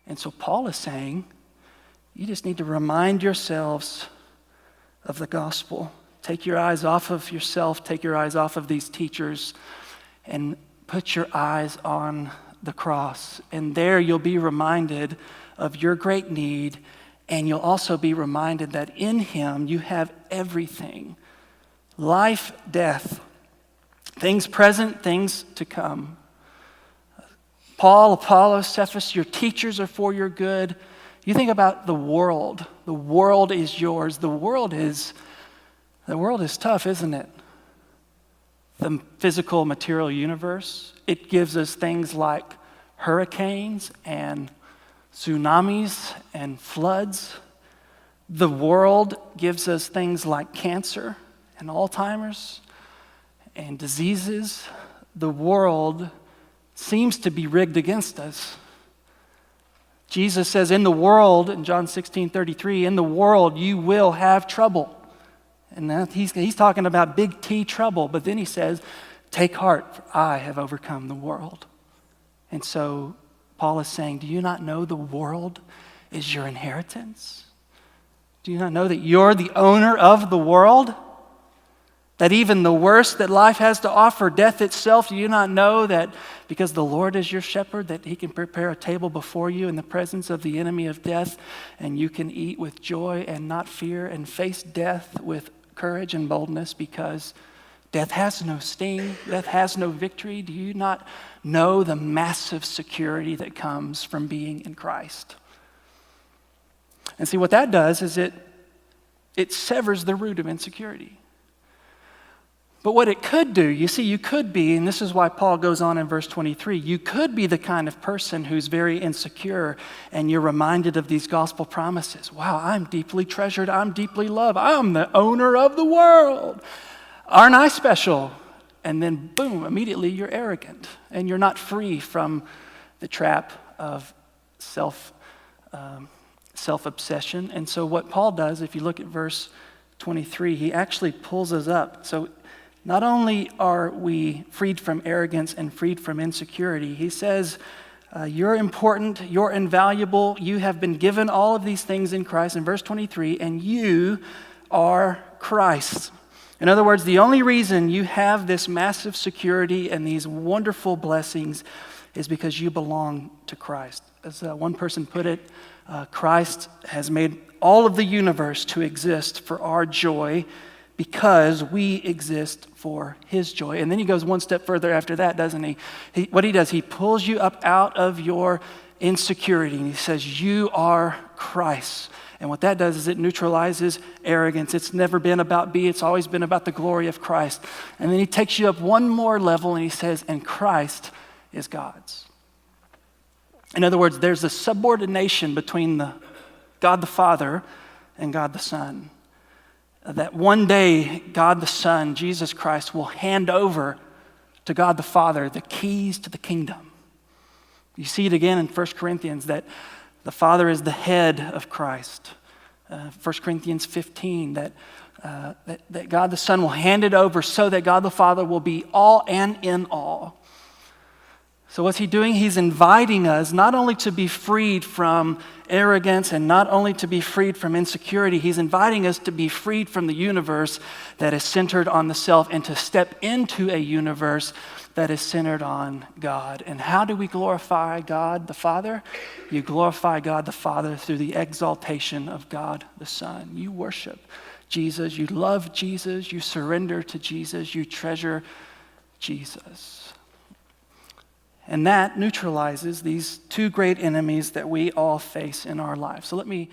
And so Paul is saying, you just need to remind yourselves of the gospel. Take your eyes off of yourself, take your eyes off of these teachers, and put your eyes on the cross. And there you'll be reminded of your great need, and you'll also be reminded that in him you have everything. Life, death, things present, things to come. Paul, Apollos, Cephas, your teachers are for your good. You think about the world. The world is yours. The world is tough, isn't it? The physical, material universe. It gives us things like hurricanes and tsunamis and floods. The world gives us things like cancer and Alzheimer's and diseases. The world seems to be rigged against us. Jesus says, in the world, in John 16:33, in the world you will have trouble. And he's talking about big T trouble, but then he says, take heart, for I have overcome the world. And so Paul is saying, do you not know the world is your inheritance? Do you not know that you're the owner of the world? That even the worst that life has to offer, death itself, do you not know that because the Lord is your shepherd, that he can prepare a table before you in the presence of the enemy of death, and you can eat with joy and not fear and face death with courage and boldness because death has no sting, death has no victory. Do you not know the massive security that comes from being in Christ? And see, what that does is it severs the root of insecurity. But what it could do, you see, you could be, and this is why Paul goes on in verse 23, you could be the kind of person who's very insecure and you're reminded of these gospel promises. Wow, I'm deeply treasured, I'm deeply loved, I'm the owner of the world. Aren't I special? And then boom, immediately you're arrogant and you're not free from the trap of self-obsession. And so what Paul does, if you look at verse 23, he actually pulls us up. So not only are we freed from arrogance and freed from insecurity, he says, you're important, you're invaluable, you have been given all of these things in Christ, in verse 23, and you are Christ. In other words, the only reason you have this massive security and these wonderful blessings is because you belong to Christ. As one person put it, Christ has made all of the universe to exist for our joy because we exist for his joy. And then he goes one step further after that, doesn't he? What he does, he pulls you up out of your insecurity and he says, you are Christ. And what that does is it neutralizes arrogance. It's never been about me, it's always been about the glory of Christ. And then he takes you up one more level and he says, and Christ is God's. In other words, there's a subordination between God the Father and God the Son. That one day, God the Son, Jesus Christ, will hand over to God the Father the keys to the kingdom. You see it again in 1 Corinthians that the Father is the head of Christ. 1 Corinthians 15, that God the Son will hand it over so that God the Father will be all and in all. So what's he doing? He's inviting us not only to be freed from arrogance and not only to be freed from insecurity, he's inviting us to be freed from the universe that is centered on the self and to step into a universe that is centered on God. And how do we glorify God the Father? You glorify God the Father through the exaltation of God the Son. You worship Jesus, you love Jesus, you surrender to Jesus, you treasure Jesus. And that neutralizes these two great enemies that we all face in our lives. So let me